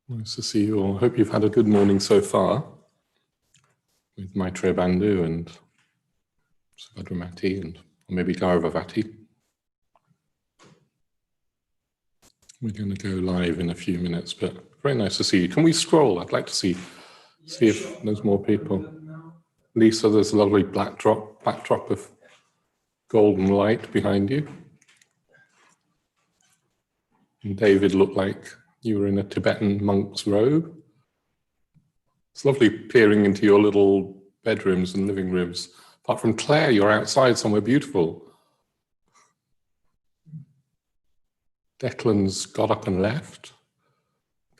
Nice to see you all. Hope you've had a good morning so far with Maitreya Bandhu and Subhadramati and maybe Jnanavaca. We're going to go live in a few minutes, but very nice to see you. Can we scroll? I'd like to see if there's more people. Lisa, there's a lovely backdrop of golden light behind you. And David looked like you were in a Tibetan monk's robe. It's lovely peering into your little bedrooms and living rooms. Apart from Claire, you're outside somewhere beautiful. Declan's got up and left.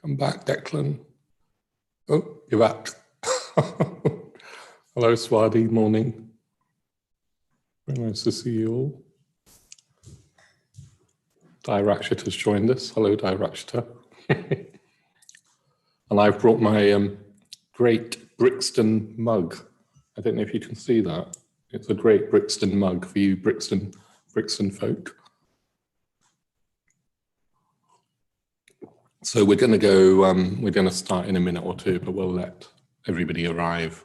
Come back, Declan. Oh, you're back. Hello, Swati, morning. Very nice to see you all. Rakshita's joined us. Hello, Rakshita. And I've brought my great Brixton mug. I don't know if you can see that. It's a great Brixton mug for you Brixton folk. So we're going to go, we're going to start in a minute or two, but we'll let everybody arrive.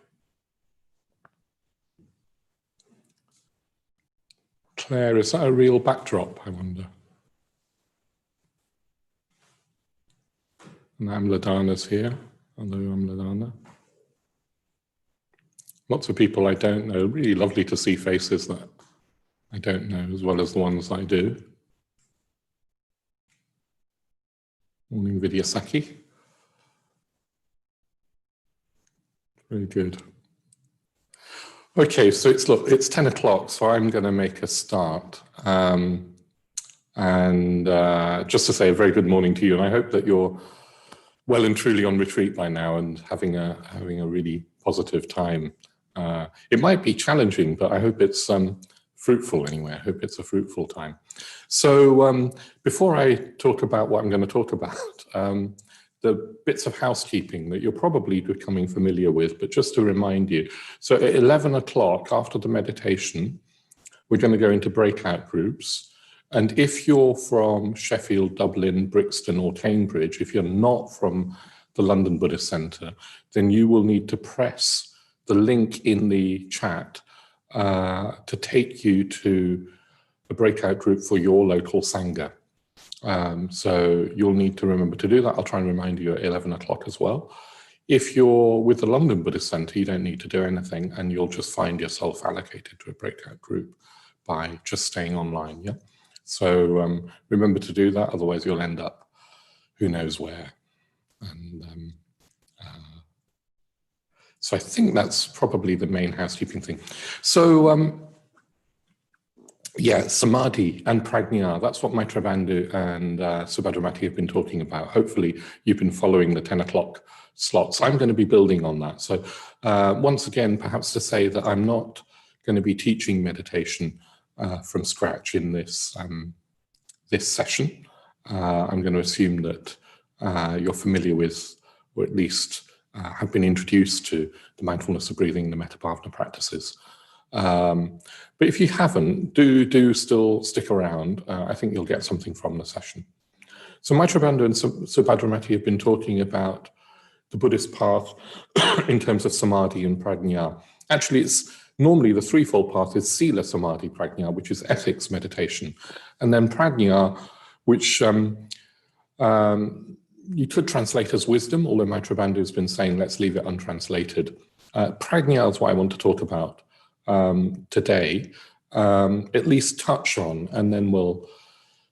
Claire, is that a real backdrop, I wonder? And Amladana's here. Hello, Amladana. Lots of people I don't know. Really lovely to see faces that I don't know as well as the ones I do. Morning, Vidyasaki. Very good. Okay, so it's 10 o'clock, so I'm going to make a start. Just to say a very good morning to you, and I hope that you're well and truly on retreat by now and having a really positive time. It might be challenging, but I hope it's fruitful anyway. I hope it's a fruitful time. So before I talk about what I'm going to talk about, the bits of housekeeping that you're probably becoming familiar with, but just to remind you. So at 11 o'clock after the meditation, we're going to go into breakout groups. And if you're from Sheffield, Dublin, Brixton or Cambridge, if you're not from the London Buddhist Centre, then you will need to press the link in the chat to take you to a breakout group for your local Sangha. So you'll need to remember to do that. I'll try and remind you at 11 o'clock as well. If you're with the London Buddhist Centre, you don't need to do anything and you'll just find yourself allocated to a breakout group by just staying online, yeah? So remember to do that, otherwise you'll end up who knows where. And so I think that's probably the main housekeeping thing. So yeah, samadhi and prajna, that's what Maitreya Bandhu and Subhadramati have been talking about. Hopefully you've been following the 10 o'clock slots. I'm going to be building on that. So once again, perhaps to say that I'm not going to be teaching meditation from scratch in this this session. I'm going to assume that you're familiar with, or at least have been introduced to the mindfulness of breathing, the Metta-bhavana practices. But if you haven't, do still stick around. I think you'll get something from the session. So Maitreya Bandhu and Subhadramati have been talking about the Buddhist path in terms of samadhi and prajna. Actually, it's normally the threefold path is sila, samadhi, prajna, which is ethics meditation. And then prajna, which you could translate as wisdom, although Maitreya Bandhu has been saying, let's leave it untranslated. Prajna is what I want to talk about today, at least touch on, and then we'll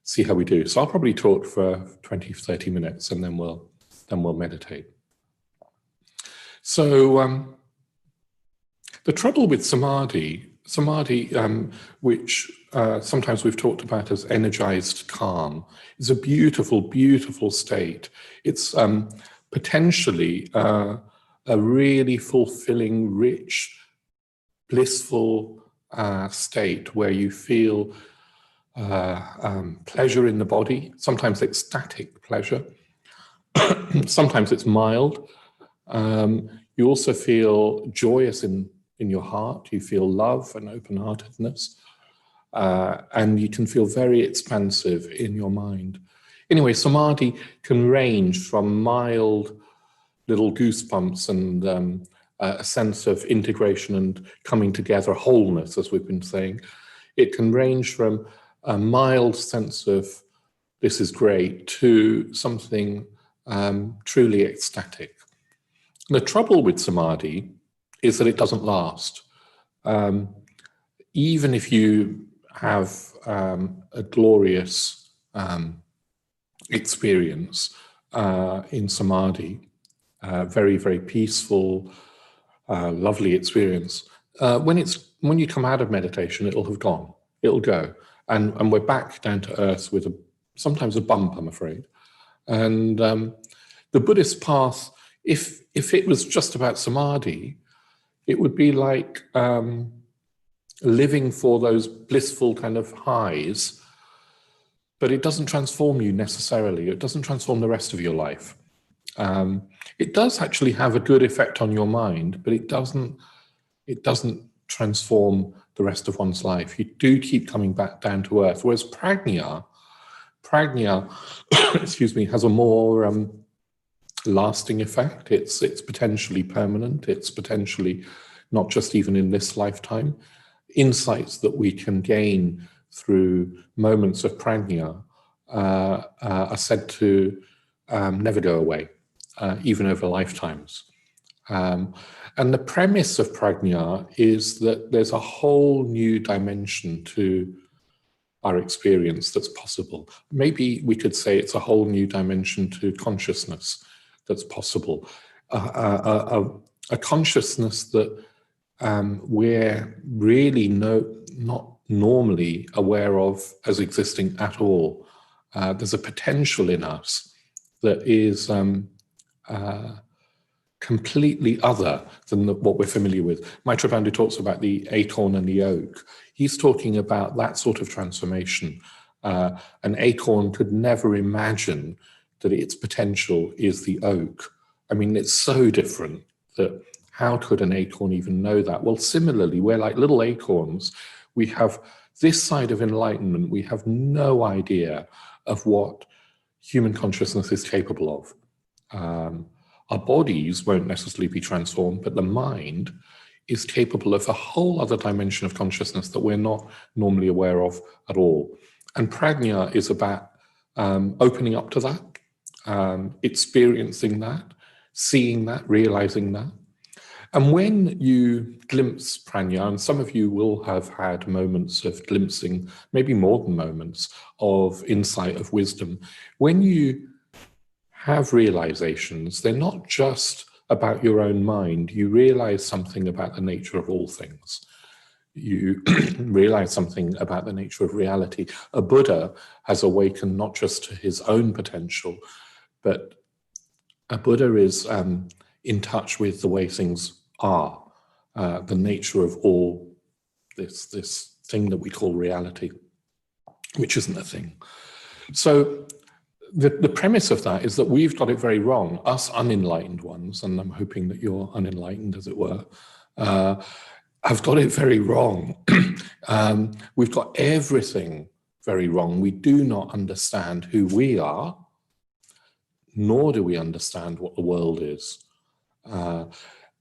see how we do. So I'll probably talk for 20, 30 minutes, and then we'll meditate. So the trouble with samadhi, which sometimes we've talked about as energized calm, is a beautiful, beautiful state. It's potentially a really fulfilling, rich, blissful state where you feel pleasure in the body, sometimes ecstatic pleasure, sometimes it's mild. You also feel joyous in your heart, you feel love and open-heartedness, and you can feel very expansive in your mind. Anyway, samadhi can range from mild little goosebumps and a sense of integration and coming together, wholeness, as we've been saying. It can range from a mild sense of this is great to something truly ecstatic. The trouble with samadhi is that it doesn't last. Even if you have a glorious experience in samadhi, very, very peaceful, lovely experience, when you come out of meditation, it'll have gone. It'll go. And we're back down to earth with sometimes a bump, I'm afraid. And the Buddhist path, if it was just about samadhi, it would be like living for those blissful kind of highs, but it doesn't transform you necessarily. It doesn't transform the rest of your life. It does actually have a good effect on your mind, but it doesn't transform the rest of one's life. You do keep coming back down to earth. Whereas prajna, excuse me, has a more lasting effect. It's potentially permanent. It's potentially not just even in this lifetime. Insights that we can gain through moments of prajna are said to never go away, even over lifetimes. And the premise of prajna is that there's a whole new dimension to our experience that's possible. Maybe we could say it's a whole new dimension to consciousness that's possible. A consciousness that we're really not normally aware of as existing at all. There's a potential in us that is completely other than what we're familiar with. Maitreya Bandhu talks about the acorn and the oak. He's talking about that sort of transformation. An acorn could never imagine that its potential is the oak. I mean, it's so different that how could an acorn even know that? Well, similarly, we're like little acorns. We have this side of enlightenment. We have no idea of what human consciousness is capable of. Our bodies won't necessarily be transformed, but the mind is capable of a whole other dimension of consciousness that we're not normally aware of at all. And prajna is about opening up to that, experiencing that, seeing that, realizing that. And when you glimpse prajna, and some of you will have had moments of glimpsing, maybe more than moments, of insight, of wisdom, when you have realizations, they're not just about your own mind. You realize something about the nature of all things. You realize something about the nature of reality. A Buddha has awakened not just to his own potential, but a Buddha is in touch with the way things are, the nature of all this thing that we call reality, which isn't a thing. So the premise of that is that we've got it very wrong, us unenlightened ones, and I'm hoping that you're unenlightened, as it were, have got it very wrong. We've got everything very wrong. We do not understand who we are, nor do we understand what the world is.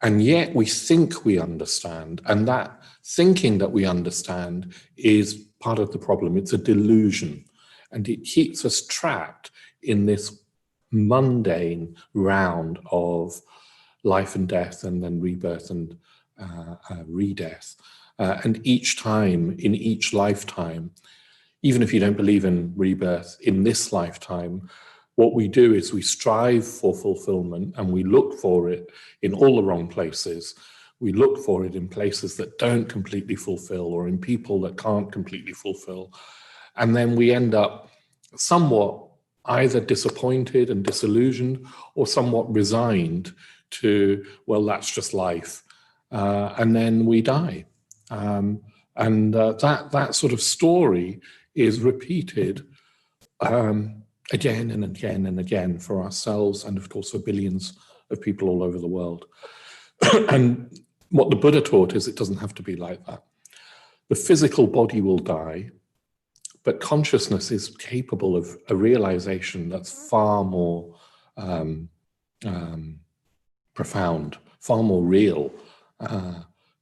And yet we think we understand, and that thinking that we understand is part of the problem. It's a delusion, and it keeps us trapped in this mundane round of life and death, and then rebirth and re-death. And each time, in each lifetime, even if you don't believe in rebirth in this lifetime, what we do is we strive for fulfillment, and we look for it in all the wrong places. We look for it in places that don't completely fulfill, or in people that can't completely fulfill. And then we end up somewhat either disappointed and disillusioned, or somewhat resigned to, well, that's just life. And then we die. And that sort of story is repeated again and again and again for ourselves, and of course for billions of people all over the world. And what the Buddha taught is it doesn't have to be like that. The physical body will die, but consciousness is capable of a realization that's far more profound, far more real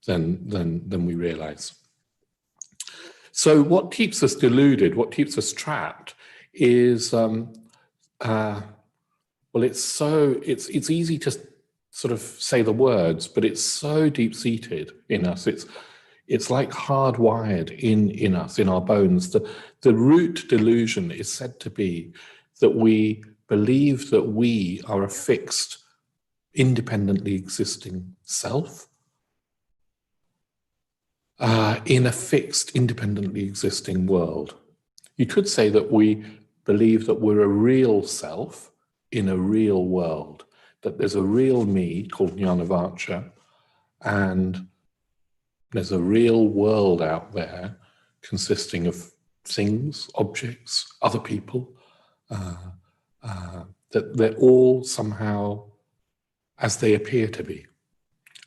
than we realize. So what keeps us deluded, what keeps us trapped is, well, it's easy to sort of say the words, but it's so deep-seated in us. It's like hardwired in us, in our bones. The root delusion is said to be that we believe that we are a fixed, independently existing self in a fixed, independently existing world. You could say that we believe that we're a real self in a real world, that there's a real me called Jnanavaca, and there's a real world out there consisting of things, objects, other people, that they're all somehow as they appear to be.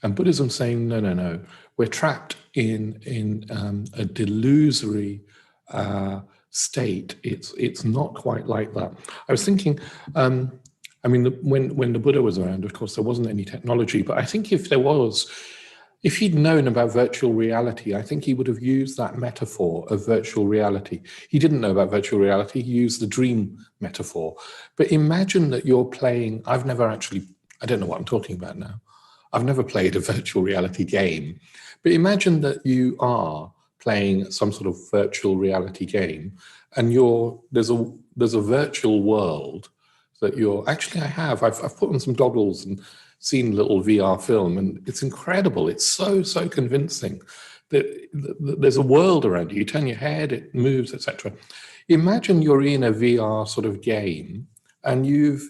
And Buddhism's saying, no, no, no, we're trapped in a delusory state. It's not quite like that. I was thinking, I mean, when the Buddha was around, of course, there wasn't any technology, but I think if there was, if he'd known about virtual reality, I think he would have used that metaphor of virtual reality. He didn't know about virtual reality, he used the dream metaphor. But imagine that you're playing, I don't know what I'm talking about now. I've never played a virtual reality game, but imagine that you are playing some sort of virtual reality game, and there's a virtual world that I've put on some goggles and seen a little VR film, and it's incredible. It's so convincing that there's a world around you. You turn your head, it moves, etc. Imagine you're in a VR sort of game, and you've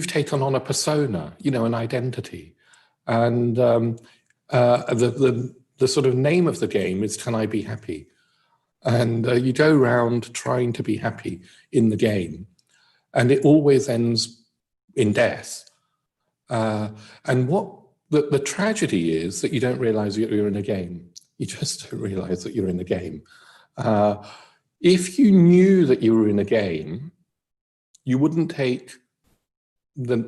taken on a persona, an identity, and the sort of name of the game is "Can I Be Happy?" And you go around trying to be happy in the game, and it always ends in death. And what the tragedy is that you don't realize that you're in a game. You just don't realize that you're in a game. If you knew that you were in a game, you wouldn't take the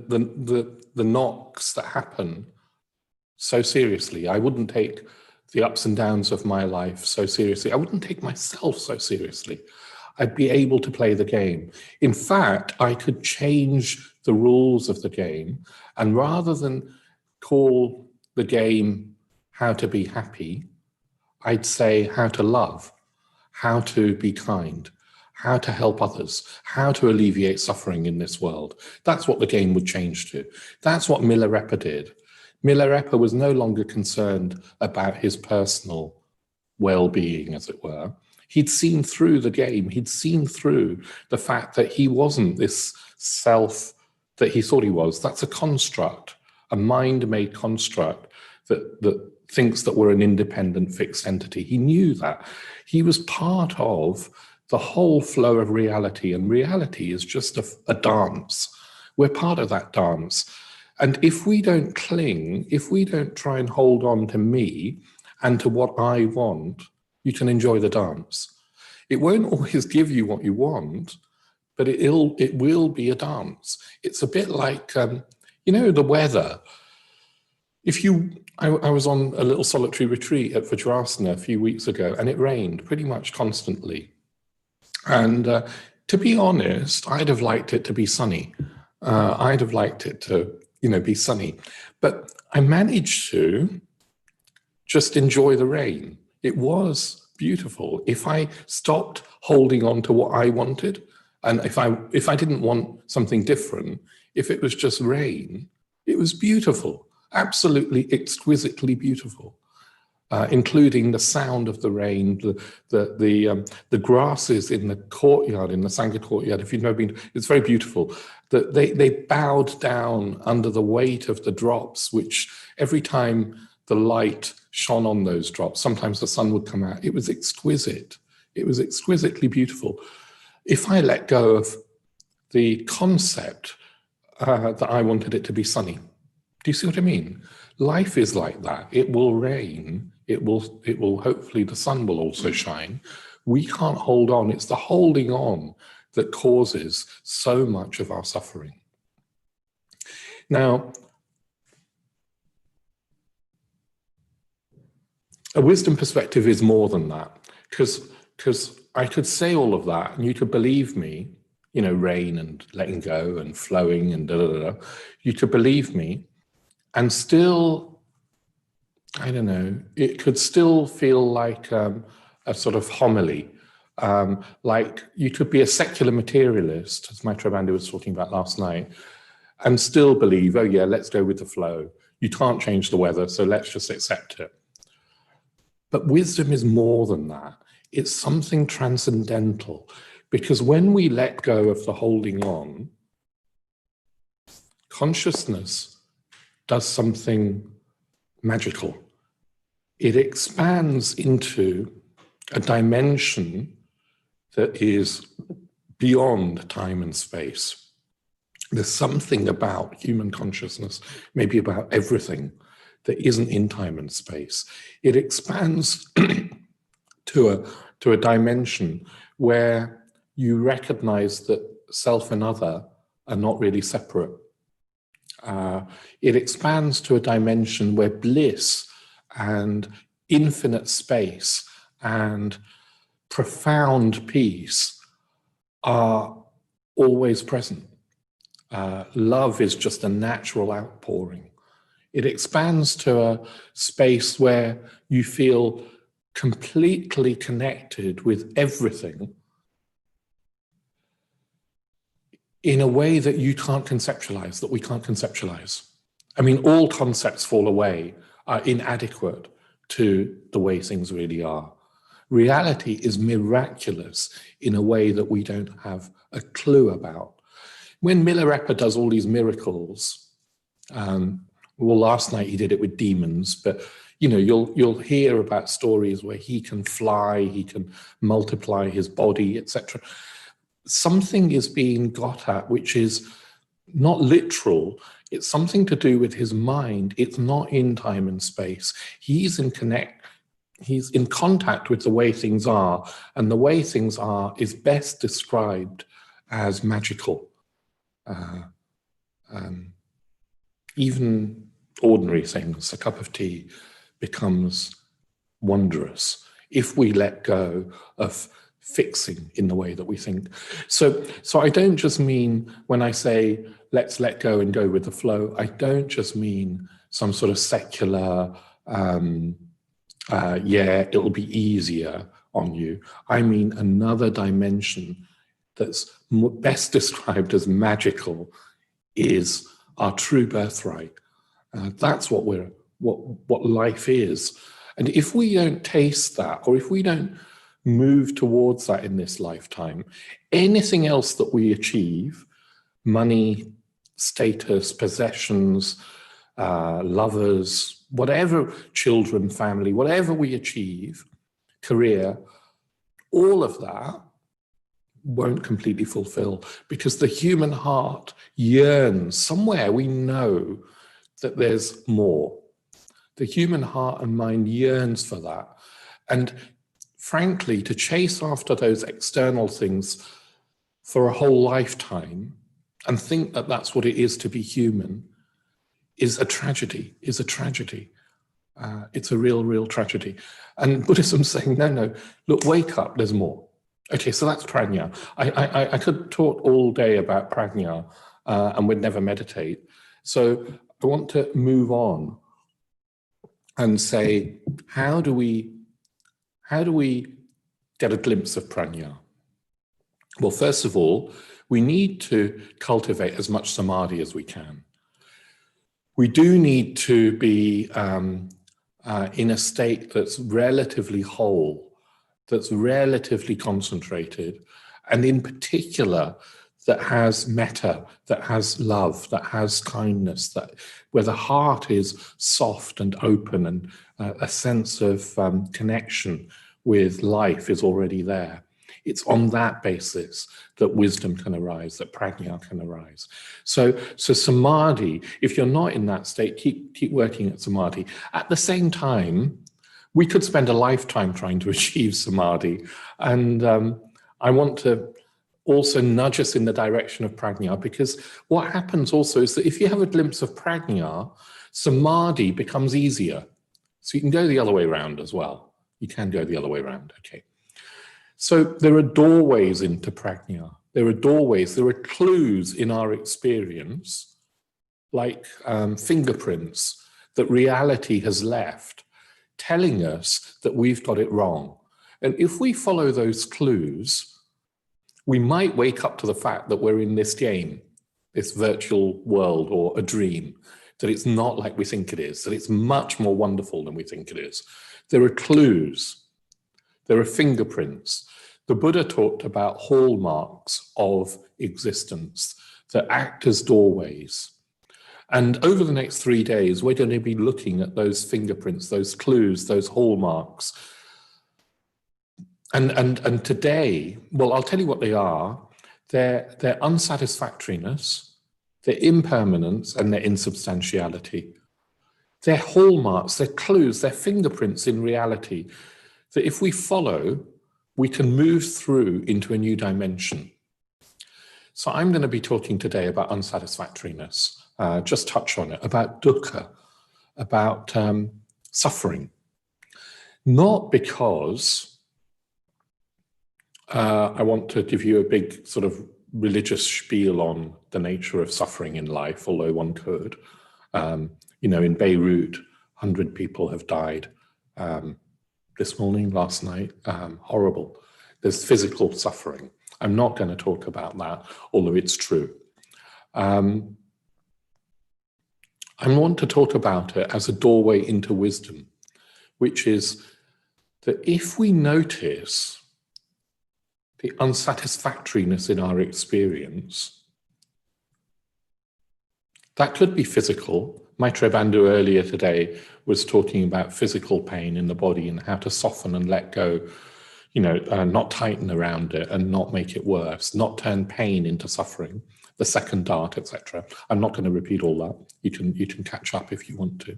knocks that happen so seriously. I wouldn't take the ups and downs of my life so seriously. I wouldn't take myself so seriously. I'd be able to play the game. In fact, I could change the rules of the game, and rather than call the game How to Be Happy, I'd say how to love, how to be kind, how to help others, how to alleviate suffering in this world. That's what the game would change to. That's what Milarepa did. Milarepa was no longer concerned about his personal well-being, as it were. He'd seen through the game. He'd seen through the fact that he wasn't this self that he thought he was. That's a construct, a mind-made construct that thinks that we're an independent, fixed entity. He knew that. He was part of the whole flow of reality, and reality is just a dance. We're part of that dance. And if we don't cling, if we don't try and hold on to me and to what I want, you can enjoy the dance. It won't always give you what you want, but it will be a dance. It's a bit like, the weather. I was on a little solitary retreat at Vajrasana a few weeks ago, and it rained pretty much constantly. And to be honest, I'd have liked it to be sunny. I'd have liked it to, be sunny. But I managed to just enjoy the rain. It was beautiful. If I stopped holding on to what I wanted, and if I didn't want something different, if it was just rain, it was beautiful, absolutely exquisitely beautiful, including the sound of the rain, the grasses in the courtyard, in the Sangha courtyard. If you've never been, it's very beautiful. They bowed down under the weight of the drops, which every time the light shone on those drops, sometimes the sun would come out. It was exquisite. It was exquisitely beautiful. If I let go of the concept that I wanted it to be sunny, do you see what I mean? Life is like that. It will rain. It will hopefully the sun will also shine. We can't hold on. It's the holding on that causes so much of our suffering. Now, a wisdom perspective is more than that, because I could say all of that and you could believe me, you know, rain and letting go and flowing and da da da. You could believe me, and still, I don't know, it could still feel like a sort of homily. Like you could be a secular materialist, as Maitreya Bandhu was talking about last night, and still believe, oh yeah, let's go with the flow. You can't change the weather, so let's just accept it. But wisdom is more than that. It's something transcendental, because when we let go of the holding on, consciousness does something magical. It expands into a dimension that is beyond time and space. There's something about human consciousness, maybe about everything, that isn't in time and space. It expands to a dimension where you recognize that self and other are not really separate. It expands to a dimension where bliss and infinite space and profound peace are always present. Love is just a natural outpouring. It expands to a space where you feel completely connected with everything in a way that you can't conceptualize, that we can't conceptualize. I mean, all concepts fall away, are inadequate to the way things really are. Reality is miraculous in a way that we don't have a clue about. When Milarepa does all these miracles, well, last night he did it with demons, but you know, you'll hear about stories where he can fly, he can multiply his body, etc. Something is being got at which is not literal. It's something to do with his mind. It's not in time and space. He's in contact with the way things are, and the way things are is best described as magical. Even ordinary things, a cup of tea, becomes wondrous if we let go of fixing in the way that we think. So I don't just mean, when I say let's let go and go with the flow, I don't just mean some sort of secular, yeah, it'll be easier on you. I mean another dimension that's best described as magical is our true birthright. That's what life is. And if we don't taste that, or if we don't move towards that in this lifetime, anything else that we achieve, money, status, possessions, lovers, whatever, children, family, whatever we achieve, career, all of that won't completely fulfill, because the human heart yearns. Somewhere we know that there's more. The human heart and mind yearns for that. And frankly, to chase after those external things for a whole lifetime and think that that's what it is to be human is a tragedy, It's a real tragedy. And Buddhism's saying, no, look, wake up, there's more. Okay, so that's prajna. I could talk all day about prajna and would never meditate. So I want to move on and say, how do we get a glimpse of prajna? Well, first of all, we need to cultivate as much samadhi as we can. We do need to be in a state that's relatively whole, that's relatively concentrated, and in particular, that has metta, that has love, that has kindness, that where the heart is soft and open, and a sense of connection with life is already there. It's on that basis that wisdom can arise, that prajna can arise. So samadhi, if you're not in that state, keep working at samadhi. At the same time, we could spend a lifetime trying to achieve samadhi. And I want to also nudge us in the direction of prajna, because what happens also is that if you have a glimpse of prajna, samadhi becomes easier. So you can go the other way around as well. You can go the other way around, okay. So there are doorways into prajna. There are doorways, there are clues in our experience, like fingerprints that reality has left, telling us that we've got it wrong. And if we follow those clues, we might wake up to the fact that we're in this game, this virtual world or a dream, that it's not like we think it is, that it's much more wonderful than we think it is. There are clues, there are fingerprints. The Buddha talked about hallmarks of existence that act as doorways. And over the next 3 days, we're going to be looking at those fingerprints, those clues, those hallmarks. And today, well, I'll tell you what they are. Their unsatisfactoriness, their impermanence, and their insubstantiality. They're hallmarks, they're clues, they're fingerprints in reality that if we follow, we can move through into a new dimension. So I'm going to be talking today about unsatisfactoriness, just touch on it, about dukkha, about suffering. Not because I want to give you a big sort of religious spiel on the nature of suffering in life, although one could. You know, in Beirut, 100 people have died this morning, last night. Horrible. There's physical suffering. I'm not going to talk about that, although it's true. I want to talk about it as a doorway into wisdom, which is that if we notice the unsatisfactoriness in our experience, that could be physical. Maitreya Bandhu earlier today was talking about physical pain in the body and how to soften and let go, you know, not tighten around it and not make it worse, not turn pain into suffering, the second dart, etc. I'm not going to repeat all that. You can catch up if you want to.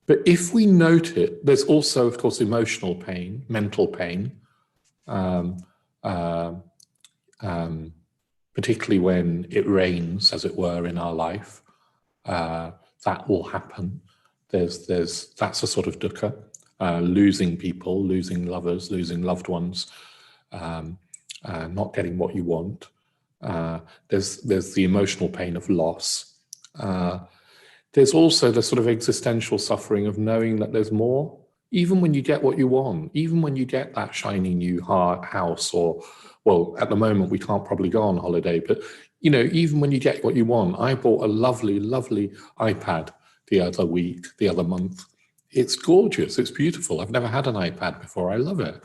But if we note it, there's also, of course, emotional pain, mental pain, particularly when it rains, as it were, in our life. That will happen. That's a sort of dukkha, losing people, losing lovers, losing loved ones, not getting what you want. There's the emotional pain of loss. There's also the sort of existential suffering of knowing that there's more, even when you get what you want, even when you get that shiny new house, or, well, at the moment we can't probably go on holiday, but, you know, even when you get what you want. I bought a lovely, lovely iPad the other month. It's gorgeous, it's beautiful. I've never had an iPad before, I love it.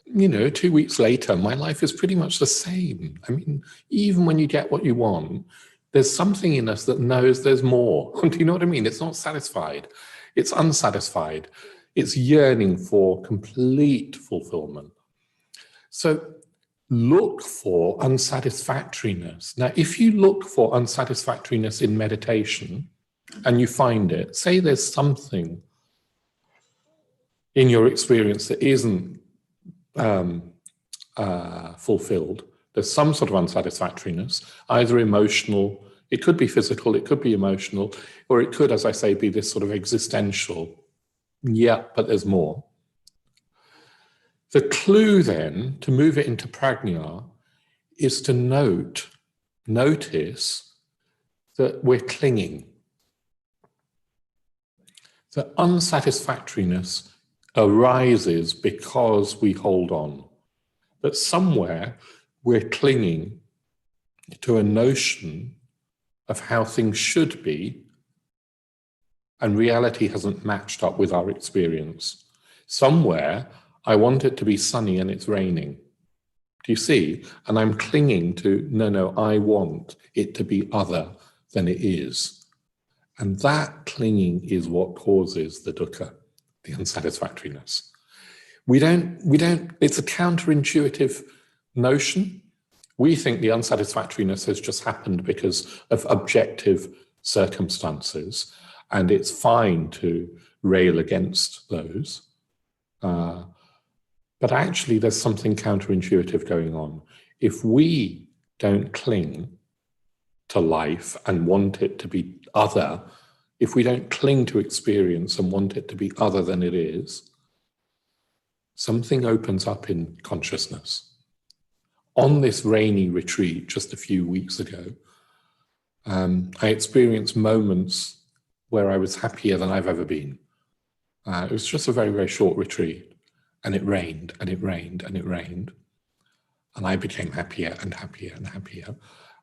You know, 2 weeks later, my life is pretty much the same. I mean, even when you get what you want, there's something in us that knows there's more. Do you know what I mean? It's not satisfied. It's unsatisfied. It's yearning for complete fulfillment. So look for unsatisfactoriness. Now, if you look for unsatisfactoriness in meditation and you find it, say there's something in your experience that isn't fulfilled. There's some sort of unsatisfactoriness, either emotional, it could be physical, it could be emotional, or it could, as I say, be this sort of existential. Yeah, but there's more. The clue then to move it into prajna is to notice that we're clinging. The unsatisfactoriness arises because we hold on. That somewhere we're clinging to a notion of how things should be, and reality hasn't matched up with our experience. Somewhere I want it to be sunny and it's raining. Do you see? And I'm clinging to, no, I want it to be other than it is. And that clinging is what causes the dukkha, the unsatisfactoriness. It's a counterintuitive notion. We think the unsatisfactoriness has just happened because of objective circumstances, and it's fine to rail against those. But actually, there's something counterintuitive going on. If we don't cling to life and want it to be other, if we don't cling to experience and want it to be other than it is, something opens up in consciousness. On this rainy retreat just a few weeks ago, I experienced moments where I was happier than I've ever been. It was just a very, very short retreat, and it rained, and it rained, and it rained. And I became happier and happier and happier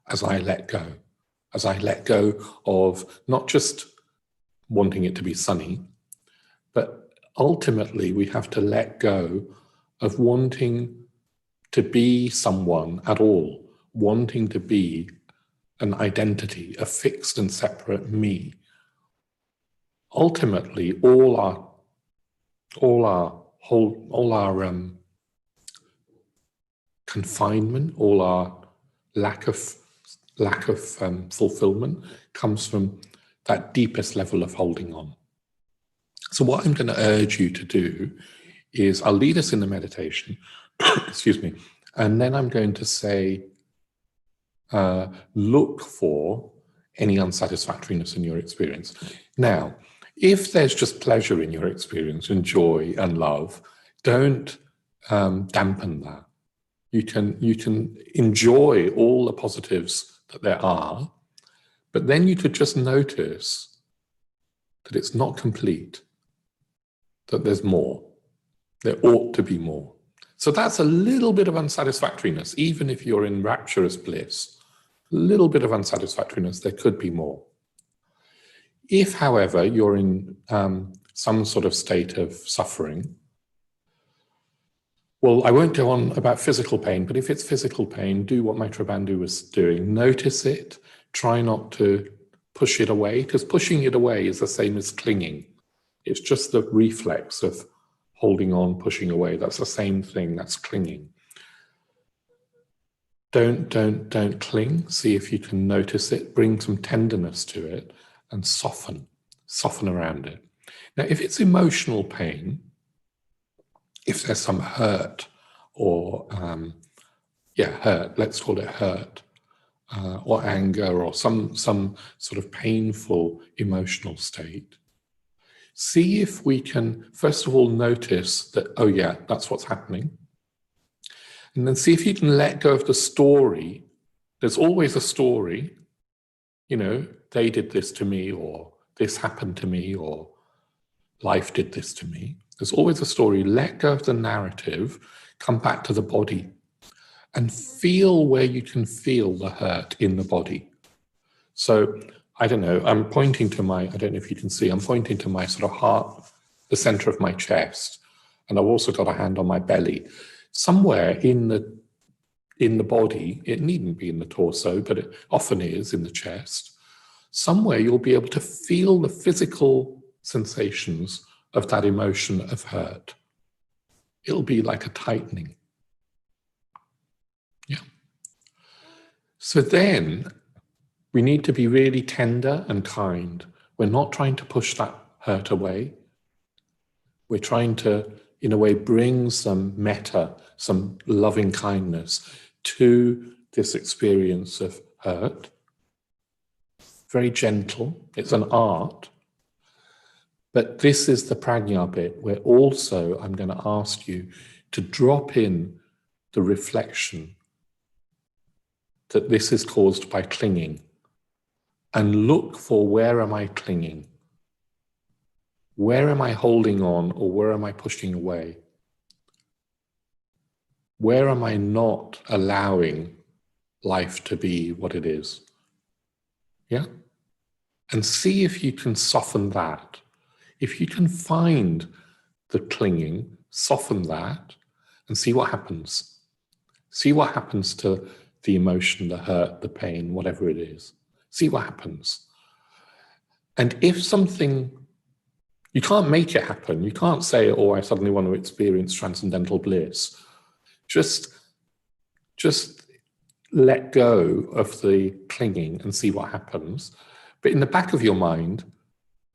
as I let go of not just wanting it to be sunny, but ultimately we have to let go of wanting to be someone at all, wanting to be an identity, a fixed and separate me. Ultimately, all our confinement, all our lack of fulfillment comes from that deepest level of holding on. So what I'm going to urge you to do is I'll lead us in the meditation, excuse me, and then I'm going to say, look for any unsatisfactoriness in your experience. Now, if there's just pleasure in your experience and joy and love, don't dampen that. You can enjoy all the positives that there are, but then you could just notice that it's not complete, that there's more. There ought to be more. So that's a little bit of unsatisfactoriness, even if you're in rapturous bliss. A little bit of unsatisfactoriness, there could be more. If, however, you're in some sort of state of suffering, well, I won't go on about physical pain, but if it's physical pain, do what Maitreya Bandhu was doing. Notice it. Try not to push it away, because pushing it away is the same as clinging. It's just the reflex of holding on, pushing away. That's the same thing. That's clinging. Don't cling. See if you can notice it. Bring some tenderness to it and soften around it. Now, if it's emotional pain, if there's some hurt or, hurt, let's call it hurt, or anger or some sort of painful emotional state, see if we can, first of all, notice that, oh yeah, that's what's happening. And then see if you can let go of the story. There's always a story, they did this to me, or this happened to me, or life did this to me. There's always a story. Let go of the narrative, come back to the body, and feel where you can feel the hurt in the body. So, I don't know, I'm pointing to I don't know if you can see, I'm pointing to my sort of heart, the center of my chest, and I've also got a hand on my belly. Somewhere in the body, it needn't be in the torso, but it often is in the chest, somewhere you'll be able to feel the physical sensations of that emotion of hurt. It'll be like a tightening. Yeah. So then we need to be really tender and kind. We're not trying to push that hurt away. We're trying to, in a way, bring some metta, some loving kindness to this experience of hurt. Very gentle. It's an art. But this is the prajna bit where also I'm going to ask you to drop in the reflection that this is caused by clinging, and look for, where am I clinging? Where am I holding on, or where am I pushing away? Where am I not allowing life to be what it is? Yeah? And see if you can soften that. If you can find the clinging, soften that, and see what happens. See what happens to the emotion, the hurt, the pain, whatever it is. See what happens. And if something, you can't make it happen. You can't say, oh, I suddenly want to experience transcendental bliss. Just let go of the clinging and see what happens. But in the back of your mind,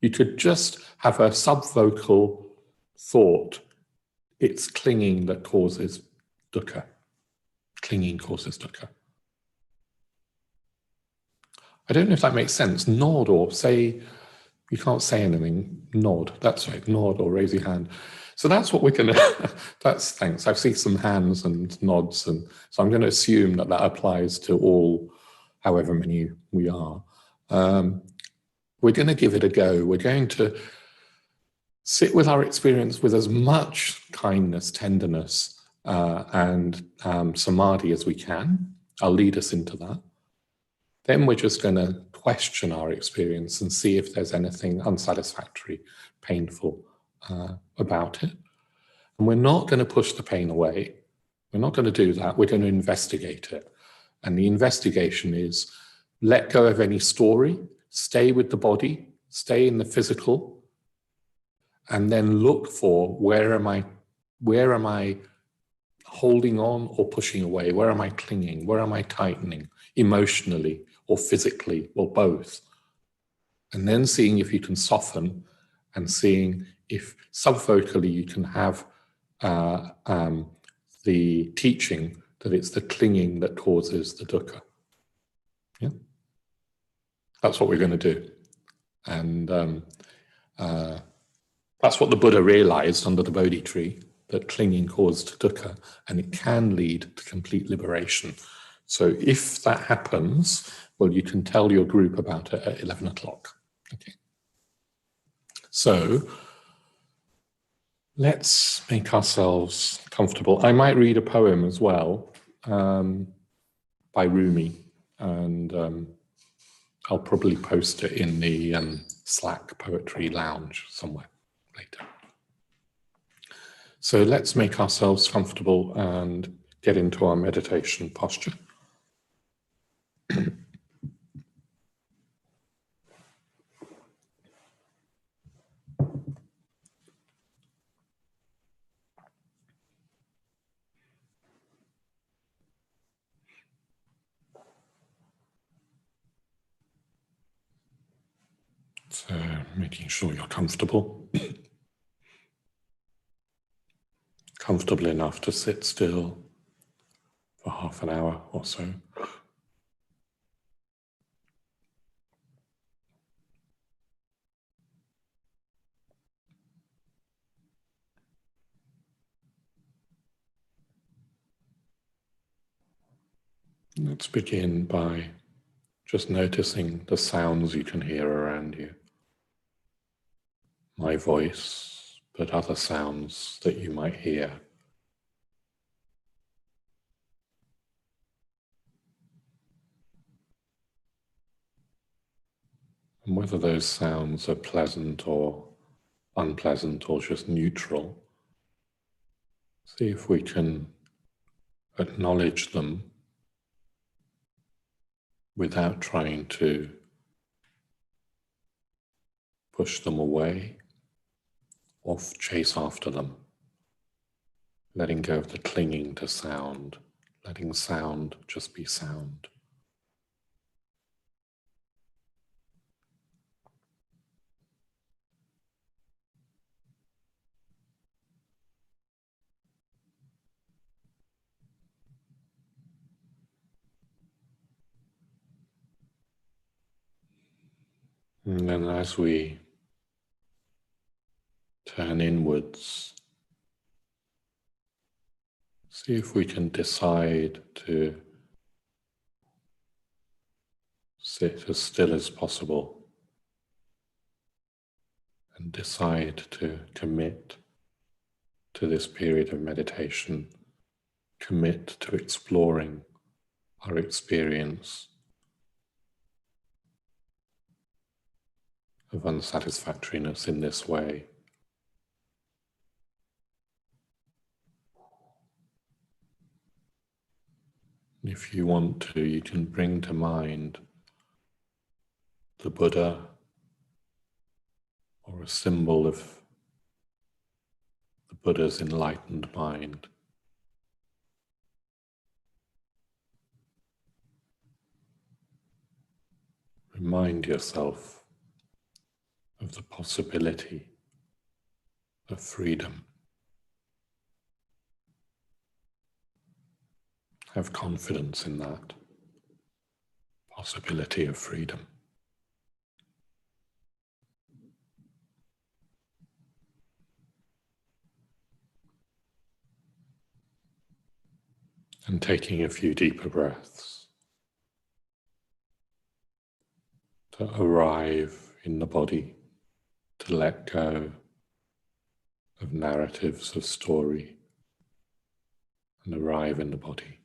You could just have a subvocal thought. It's clinging that causes dukkha. Clinging causes dukkha. I don't know if that makes sense. Nod or say, you can't say anything, nod. That's right, nod or raise your hand. So that's what we're going to, that's thanks. I've seen some hands and nods, and so I'm going to assume that that applies to all, however many we are. We're going to give it a go. We're going to sit with our experience with as much kindness, tenderness, and samadhi as we can. I'll lead us into that. Then we're just going to question our experience and see if there's anything unsatisfactory, painful about it. And we're not going to push the pain away. We're not going to do that. We're going to investigate it. And the investigation is let go of any story, stay with the body, stay in the physical, and then look for where am I holding on or pushing away? Where am I clinging? Where am I tightening emotionally or physically or both? And then seeing if you can soften and seeing if subvocally you can have the teaching that it's the clinging that causes the dukkha. Yeah, that's what we're going to do. And that's what the Buddha realized under the Bodhi tree, that clinging caused dukkha, and it can lead to complete liberation. So if that happens, well, you can tell your group about it at 11 o'clock. Okay. So let's make ourselves comfortable. I might read a poem as well by Rumi, and I'll probably post it in the Slack Poetry Lounge somewhere later. So let's make ourselves comfortable and get into our meditation posture. So making sure you're comfortable. Comfortable enough to sit still for half an hour or so. Let's begin by just noticing the sounds you can hear around you. My voice, but other sounds that you might hear. And whether those sounds are pleasant or unpleasant or just neutral, see if we can acknowledge them without trying to push them away or chase after them. Letting go of the clinging to sound, letting sound just be sound. And then as we turn inwards, see if we can decide to sit as still as possible and decide to commit to this period of meditation, commit to exploring our experience of unsatisfactoriness in this way. If you want to, you can bring to mind the Buddha or a symbol of the Buddha's enlightened mind. Remind yourself of the possibility of freedom. Have confidence in that possibility of freedom. And taking a few deeper breaths to arrive in the body, to let go of narratives of story and arrive in the body.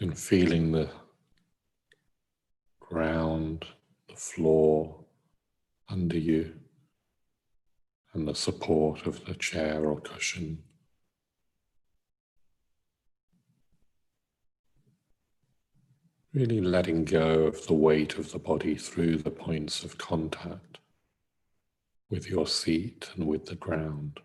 And feeling the ground, the floor under you, and the support of the chair or cushion. Really letting go of the weight of the body through the points of contact with your seat and with the ground.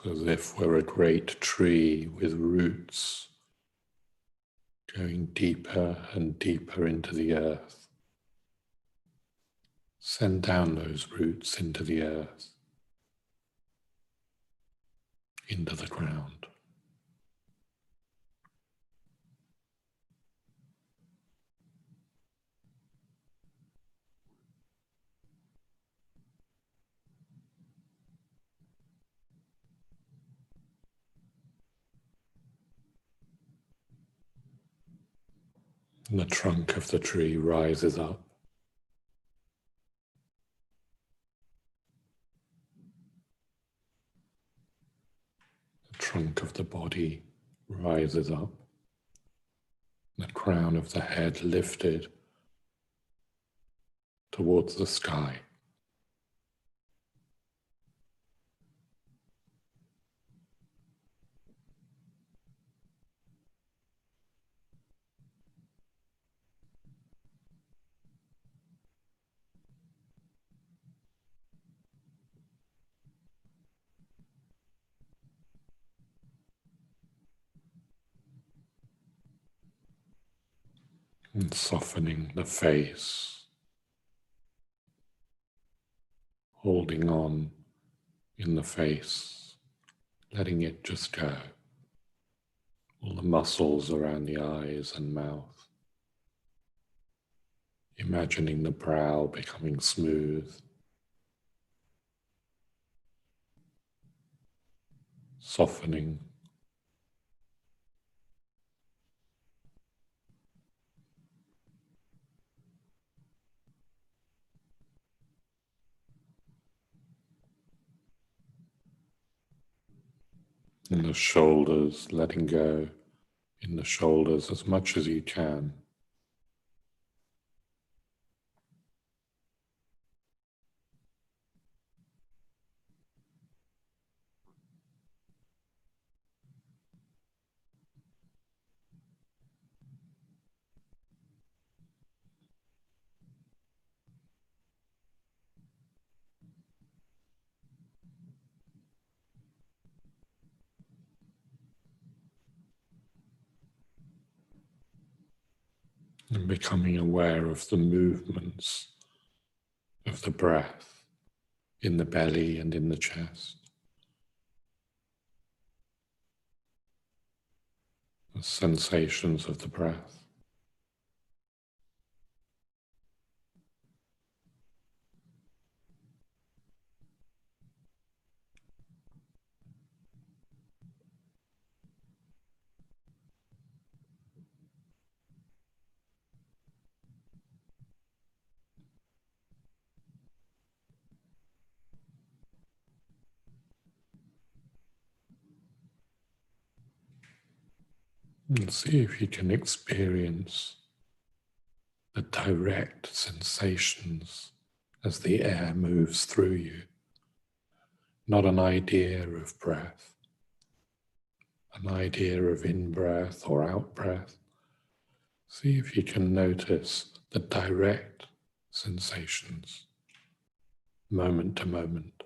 So as if we're a great tree with roots going deeper and deeper into the earth. Send down those roots into the earth, into the ground. And the trunk of the tree rises up. The trunk of the body rises up. The crown of the head lifted towards the sky. And softening the face, holding on in the face, letting it just go. All the muscles around the eyes and mouth. Imagining the brow becoming smooth. Softening. And the shoulders, letting go in the shoulders as much as you can. And becoming aware of the movements of the breath in the belly and in the chest. The sensations of the breath. And see if you can experience the direct sensations as the air moves through you. Not an idea of breath, an idea of in-breath or out-breath, see if you can notice the direct sensations, moment to moment.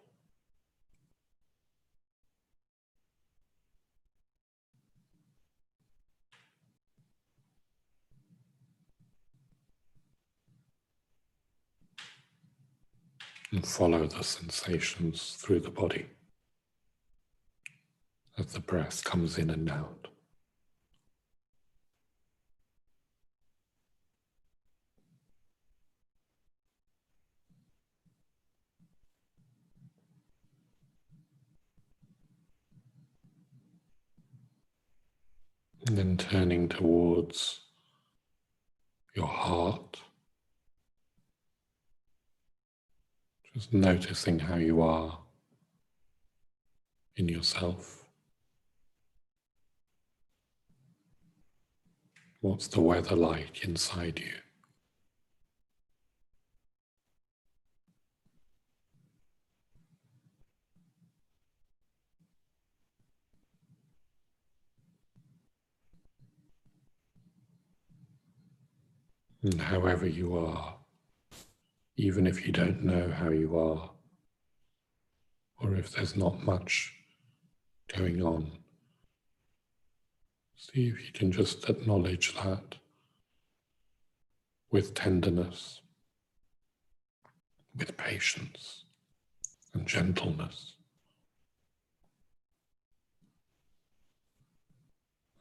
And follow the sensations through the body as the breath comes in and out. And then turning towards your heart, just noticing how you are in yourself. What's the weather like inside you? And however you are, even if you don't know how you are, or if there's not much going on, see if you can just acknowledge that with tenderness, with patience and gentleness.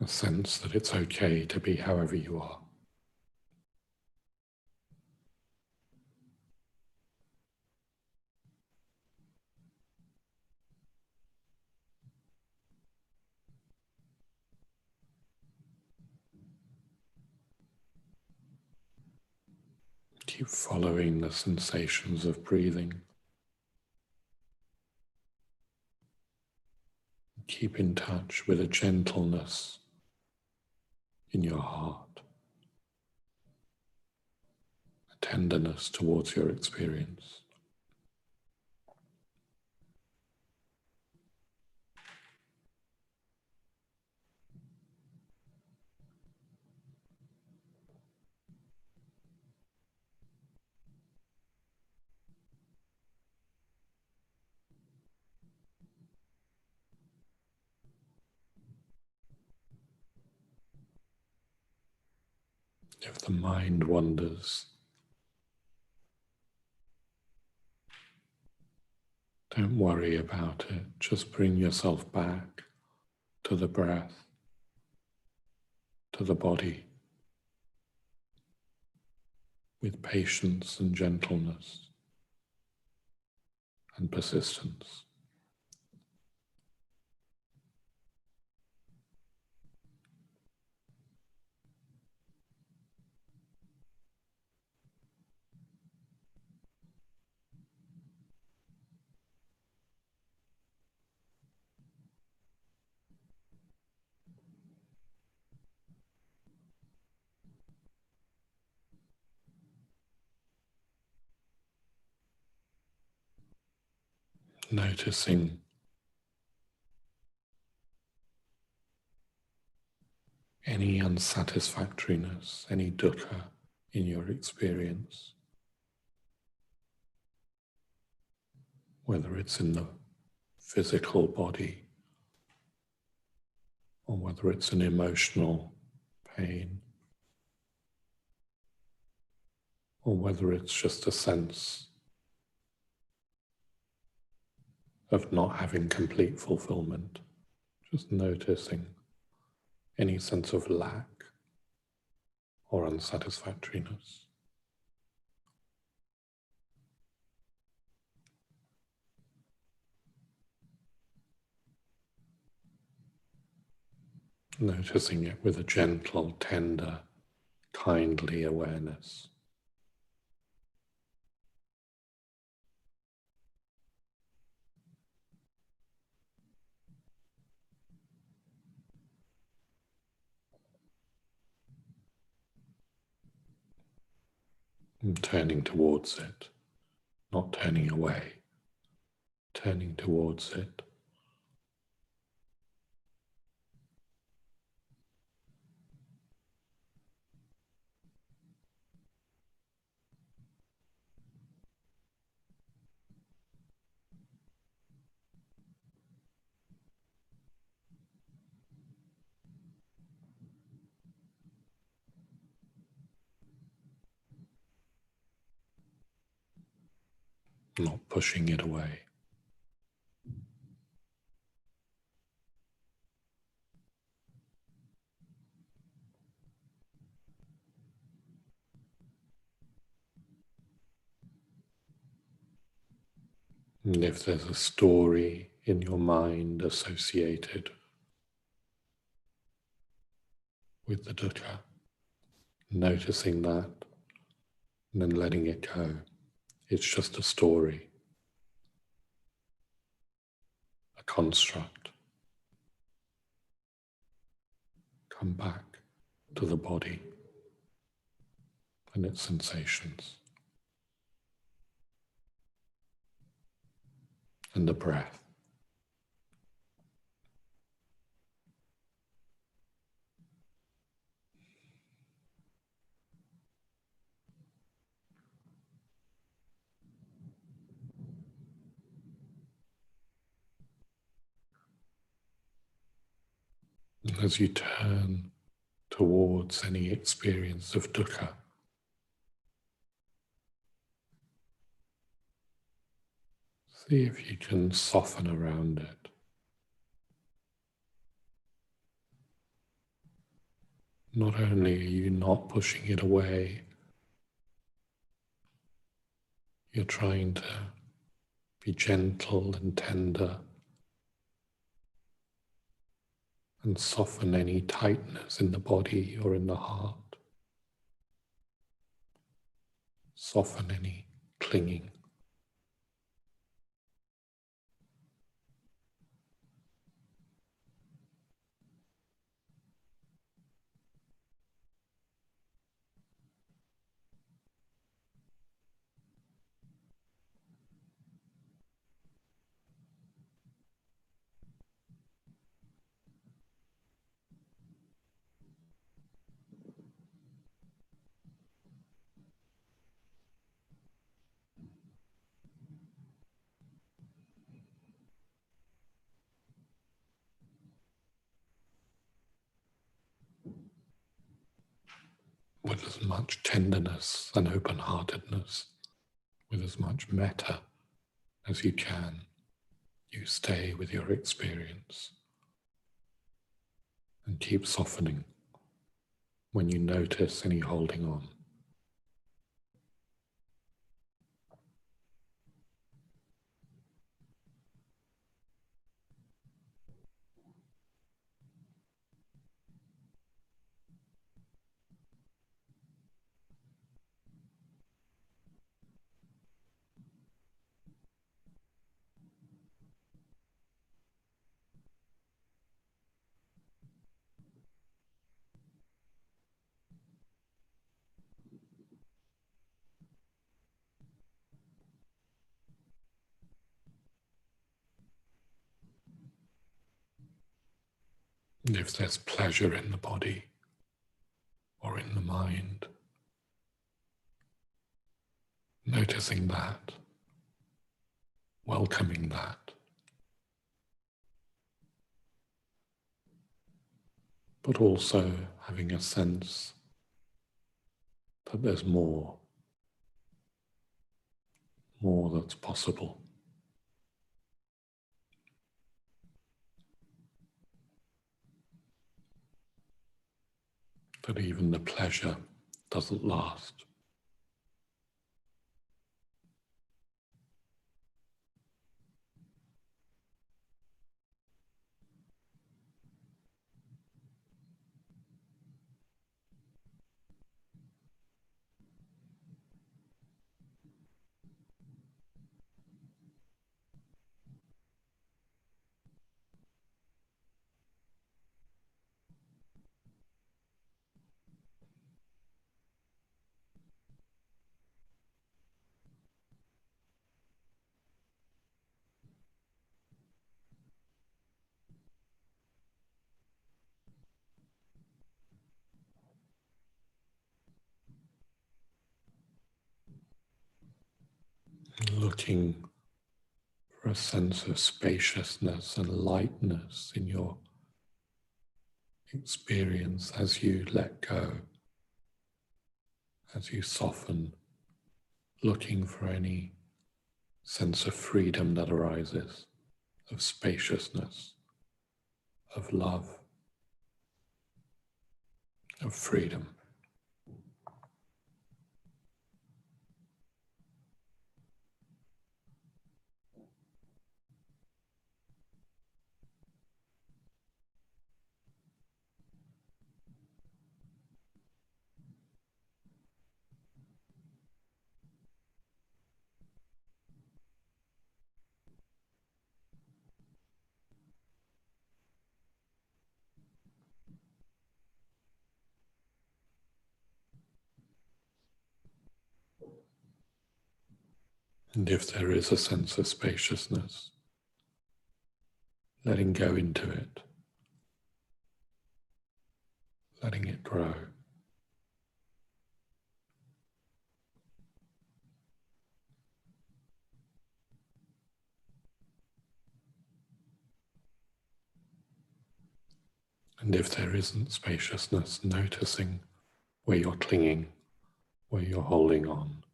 A sense that it's okay to be however you are. Keep following the sensations of breathing. Keep in touch with a gentleness in your heart, a tenderness towards your experience. If the mind wanders, don't worry about it. Just bring yourself back to the breath, to the body, with patience and gentleness and persistence. Noticing any unsatisfactoriness, any dukkha in your experience, whether it's in the physical body or whether it's an emotional pain, or whether it's just a sense of not having complete fulfillment, just noticing any sense of lack or unsatisfactoriness. Noticing it with a gentle, tender, kindly awareness. And turning towards it, not turning away, turning towards it. not pushing it away. And if there's a story in your mind associated with the dukkha, noticing that and then letting it go. It's just a story, a construct. Come back to the body and its sensations and the breath. And as you turn towards any experience of dukkha, see if you can soften around it. Not only are you not pushing it away, you're trying to be gentle and tender and soften any tightness in the body or in the heart. Soften any clinging. With as much tenderness and open-heartedness, with as much metta as you can, you stay with your experience and keep softening when you notice any holding on. And if there's pleasure in the body or in the mind, noticing that, welcoming that, but also having a sense that there's more that's possible. That even the pleasure doesn't last. Looking for a sense of spaciousness and lightness in your experience as you let go, as you soften, looking for any sense of freedom that arises, of spaciousness, of love, of freedom. And if there is a sense of spaciousness, letting go into it, letting it grow. And if there isn't spaciousness, noticing where you're clinging, where you're holding on,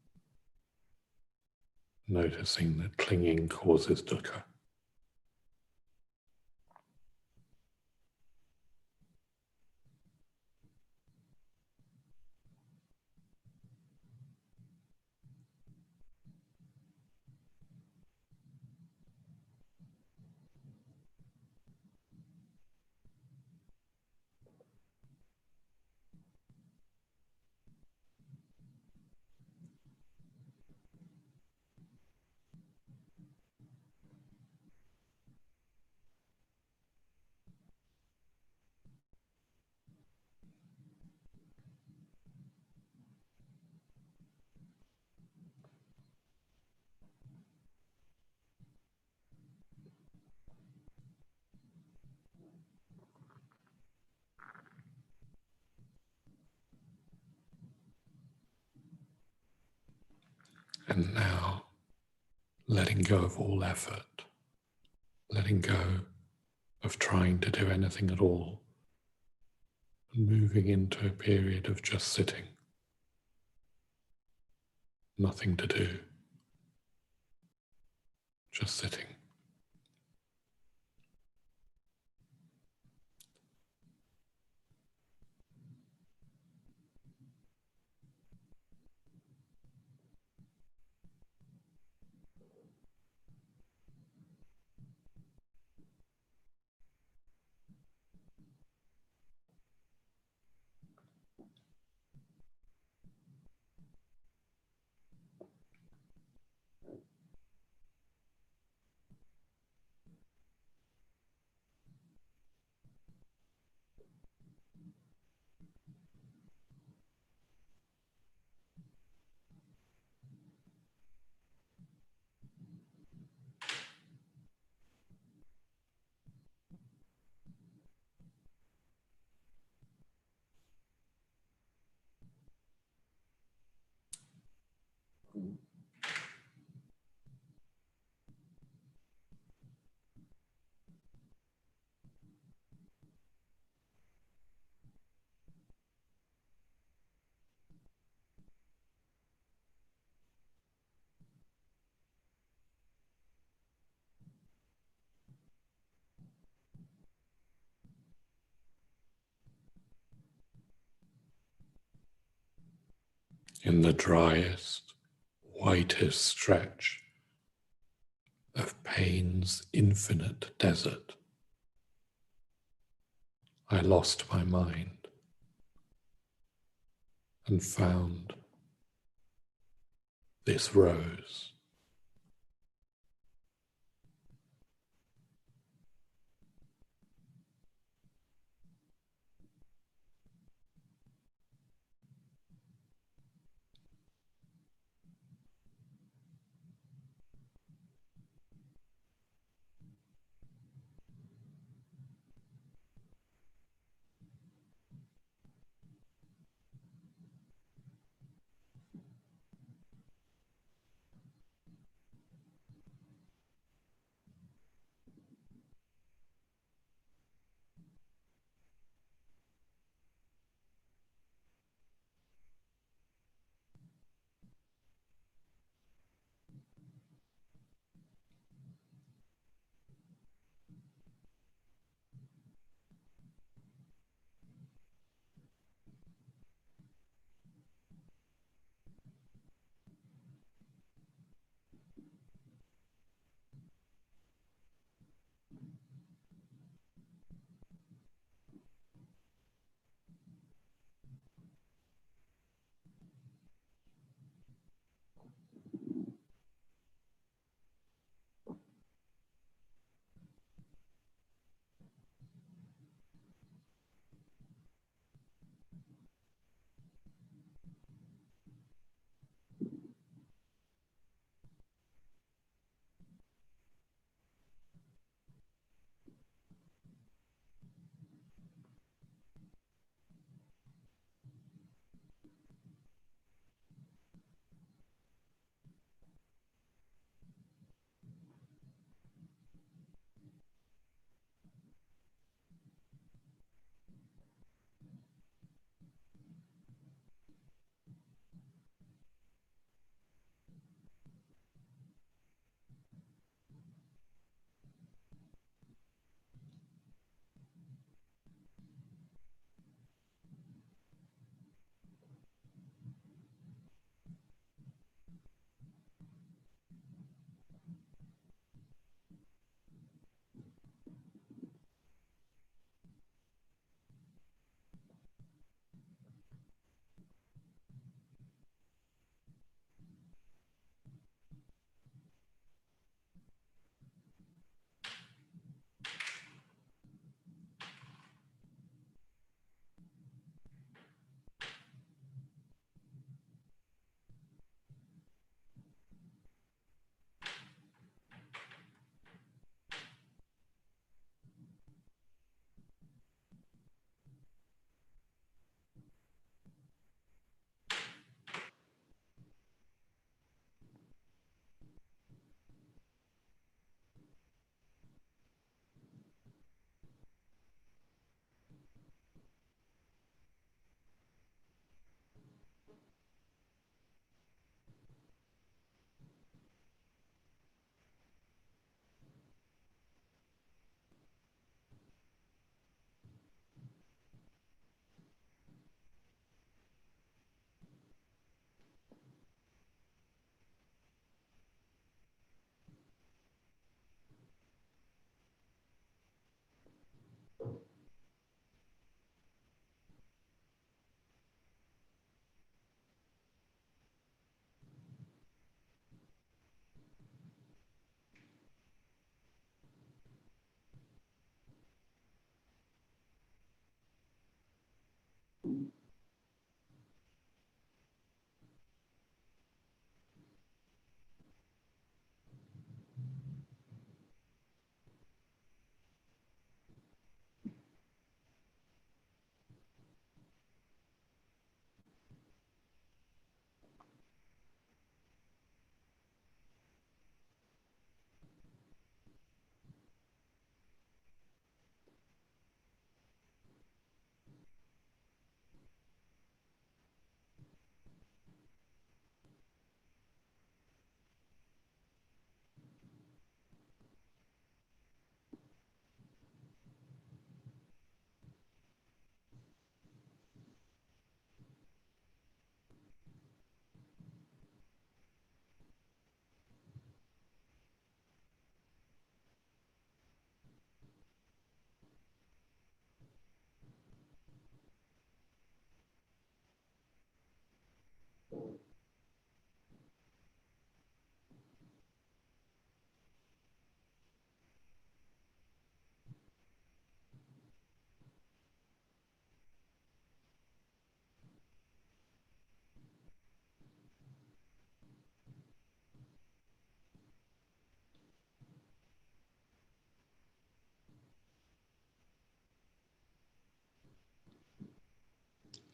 noticing that clinging causes dukkha. And now, letting go of all effort, letting go of trying to do anything at all, and moving into a period of just sitting, nothing to do, just sitting. In the driest, whitest stretch of pain's infinite desert, I lost my mind and found this rose.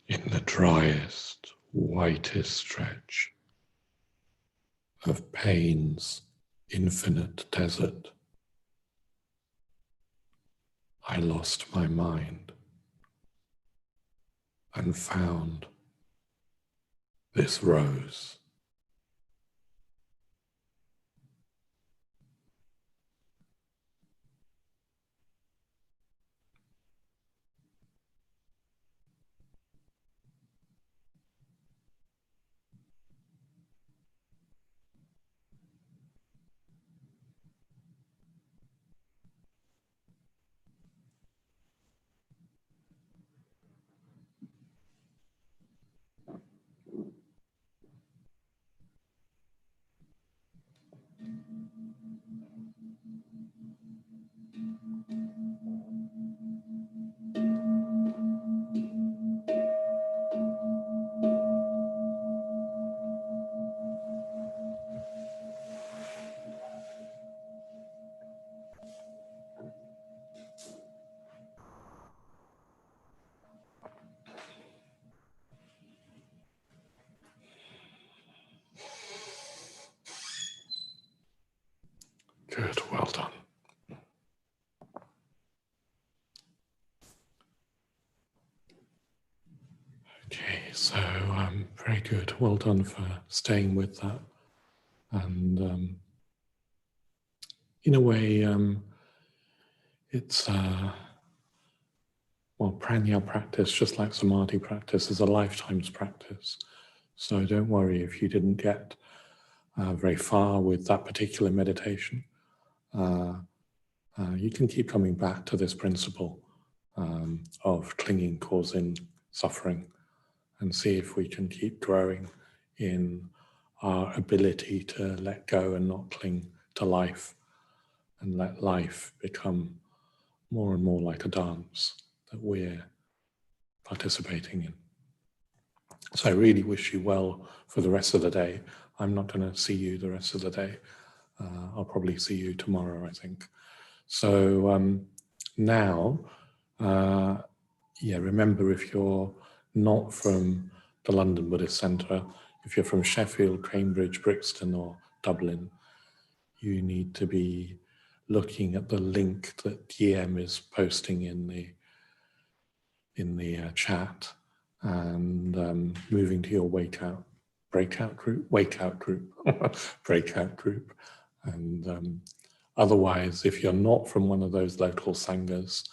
in the driest, whitest stretch of pain's infinite desert, I lost my mind and found this rose. Good, well done. Okay, so very good. Well done for staying with that. And in a way, it's, well, pranya practice, just like samadhi practice, is a lifetime's practice. So don't worry if you didn't get very far with that particular meditation. You can keep coming back to this principle of clinging causing suffering, and see if we can keep growing in our ability to let go and not cling to life, and let life become more and more like a dance that we're participating in. So I really wish you well for the rest of the day. I'm not going to see you the rest of the day. I'll probably see you tomorrow, I think. So now, remember, if you're not from the London Buddhist Centre, if you're from Sheffield, Cambridge, Brixton or Dublin, you need to be looking at the link that DM is posting in the chat, and moving to your breakout group. And otherwise, if you're not from one of those local sanghas,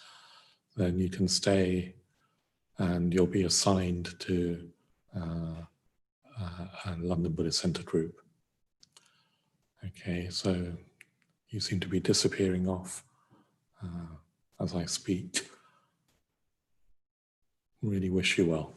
then you can stay and you'll be assigned to a London Buddhist Centre group. Okay, so you seem to be disappearing off as I speak. Really wish you well.